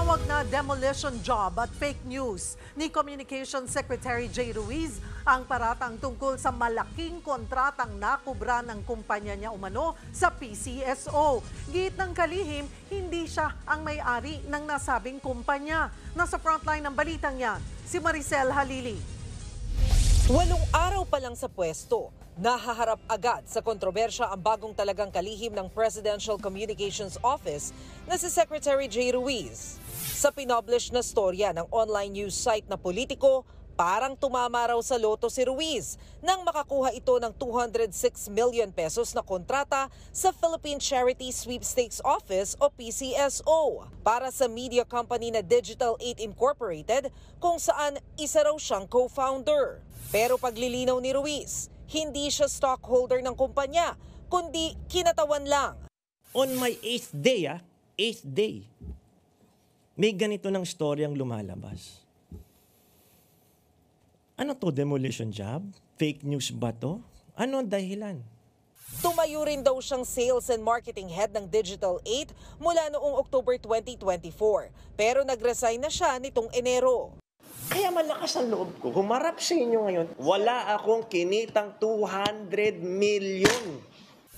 Tinawag na demolition job at fake news ni Communications Secretary Jay Ruiz ang paratang tungkol sa malaking kontratang nakubra ng kumpanya niya umano sa PCSO. Giit ng kalihim, hindi siya ang may-ari ng nasabing kumpanya. Nasa frontline ng balitang yan, si Maricel Halili. 8 araw pa lang sa pwesto, nahaharap agad sa kontrobersya ang bagong talagang kalihim ng Presidential Communications Office na si Secretary Jay Ruiz. Sa pinoblish na storya ng online news site na Politico, parang tumama raw sa loto si Ruiz nang makakuha ito ng 206 million pesos na kontrata sa Philippine Charity Sweepstakes Office o PCSO para sa media company na Digital 8 Incorporated kung saan isa raw siyang co-founder. Pero paglilinaw ni Ruiz, hindi siya stockholder ng kumpanya, kundi kinatawan lang. On my 8th day, may ganito ng storyang lumalabas. Ano to, demolition job? Fake news ba to? Ano ang dahilan? Tumayo rin daw siyang sales and marketing head ng Digital 8 mula noong October 2024. Pero nag-resign na siya nitong Enero. Kaya malakas ang loob ko. Humarap sa inyo ngayon, wala akong kinitang 200 million.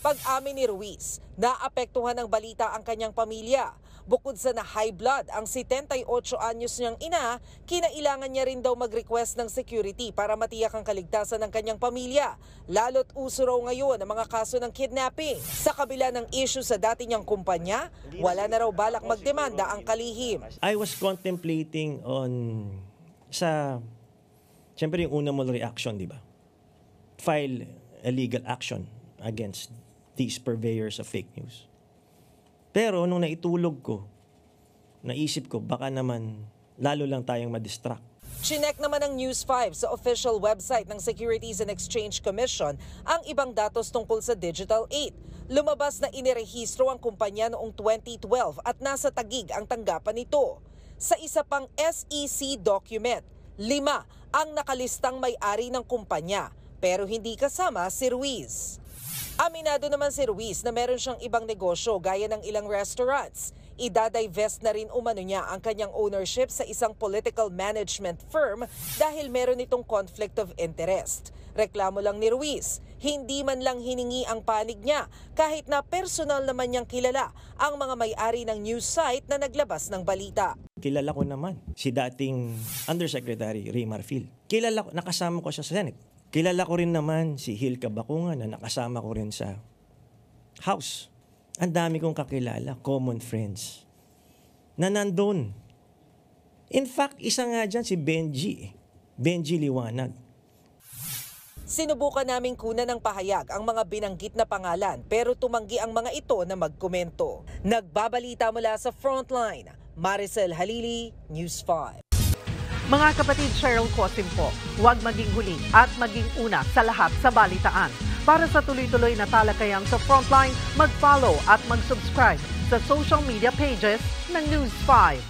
Pag-amin ni Ruiz, naapektuhan ng balita ang kanyang pamilya. Bukod sa na high blood ang 78 anyos niyang ina, kinailangan niya rin daw mag-request ng security para matiyak ang kaligtasan ng kanyang pamilya. Lalo't uso raw ngayon ang mga kaso ng kidnapping. Sa kabila ng issue sa dati niyang kumpanya, wala na raw balak magdemanda ang kalihim. I was contemplating siyempre yung una mong reaction, di ba? File a legal action against these purveyors of fake news. Pero nung naitulog ko, naisip ko baka naman lalo lang tayong madistract. Chinek naman ng News 5 sa official website ng Securities and Exchange Commission ang ibang datos tungkol sa Digital 8. Lumabas na inirehistro ang kumpanya noong 2012 at nasa Taguig ang tanggapan nito. Sa isa pang SEC document, 5 ang nakalistang may-ari ng kumpanya pero hindi kasama si Ruiz. Aminado naman si Ruiz na meron siyang ibang negosyo gaya ng ilang restaurants. Idadivest na rin umano niya ang kanyang ownership sa isang political management firm dahil meron itong conflict of interest. Reklamo lang ni Ruiz, hindi man lang hiningi ang panig niya kahit na personal naman niyang kilala ang mga may-ari ng news site na naglabas ng balita. Kilala ko naman si dating Undersecretary Ray Marfil. Kilala ko, nakasama ko siya sa Senate. Kilala ko rin naman si Hil Cabacunan na nakasama ko rin sa House. Ang dami kong kakilala, common friends, na nandun. In fact, isa nga dyan si Benji Liwanag. Sinubukan naming kunan ng pahayag ang mga binanggit na pangalan pero tumanggi ang mga ito na magkomento. Nagbabalita mula sa Frontline, Maricel Halili, News 5. Mga kapatid, Cheryl Cosim po, huwag maging huli at maging una sa lahat sa balitaan. Para sa tuloy-tuloy na talakayan sa Frontline, mag-follow at mag-subscribe sa social media pages ng News 5.